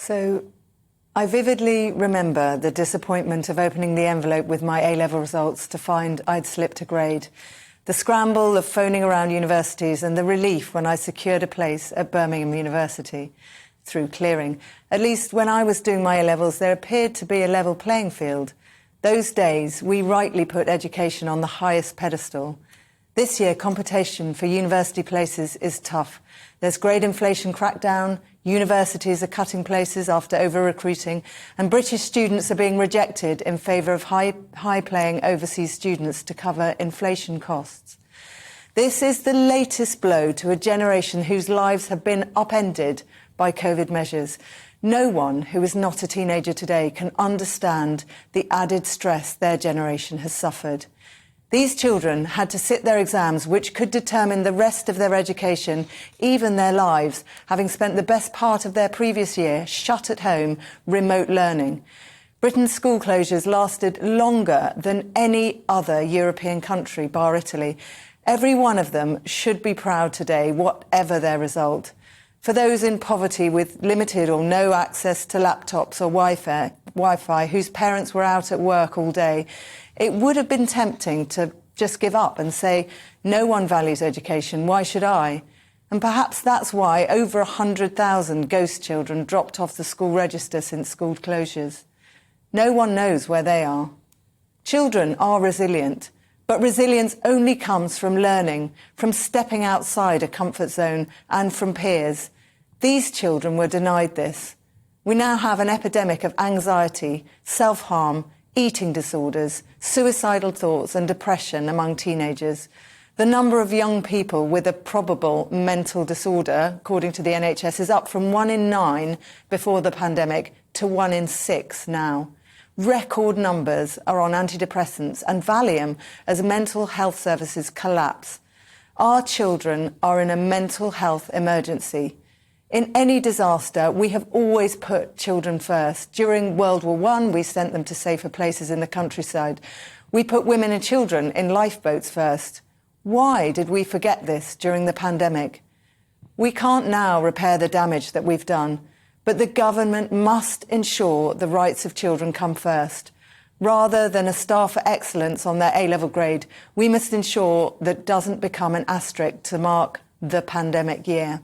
So I vividly remember the disappointment of opening the envelope with my A-level results to find I'd slipped a grade, the scramble of phoning around universities and the relief when I secured a place at Birmingham University through clearing. At least when I was doing my A-levels, there appeared to be a level playing field. Those days, we rightly put education on the highest pedestal. This year, competition for university places is tough. There's grade inflation crackdown, universities are cutting places after over-recruiting, and British students are being rejected in favour of high-paying overseas students to cover inflation costs. This is the latest blow to a generation whose lives have been upended by COVID measures. No one who is not a teenager today can understand the added stress their generation has suffered. These children had to sit their exams, which could determine the rest of their education, even their lives, having spent the best part of their previous year shut at home, remote learning. Britain's school closures lasted longer than any other European country, bar Italy. Every one of them should be proud today, whatever their result. For those in poverty with limited or no access to laptops or Wi-Fi, whose parents were out at work all day, it would have been tempting to just give up and say, no one values education, why should I? And perhaps that's why over 100,000 ghost children dropped off the school register since school closures. No one knows where they are. Children are resilient, but resilience only comes from learning, from stepping outside a comfort zone and from peers. These children were denied this. We now have an epidemic of anxiety, self-harm, eating disorders, suicidal thoughts and depression among teenagers. The number of young people with a probable mental disorder, according to the NHS, is up from 1 in 9 before the pandemic to 1 in 6 now. Record numbers are on antidepressants and Valium as mental health services collapse. Our children are in a mental health emergency. In any disaster, we have always put children first. During World War I, we sent them to safer places in the countryside. We put women and children in lifeboats first. Why did we forget this during the pandemic? We can't now repair the damage that we've done, but the government must ensure the rights of children come first. Rather than a star for excellence on their A-level grade, we must ensure that doesn't become an asterisk to mark the pandemic year.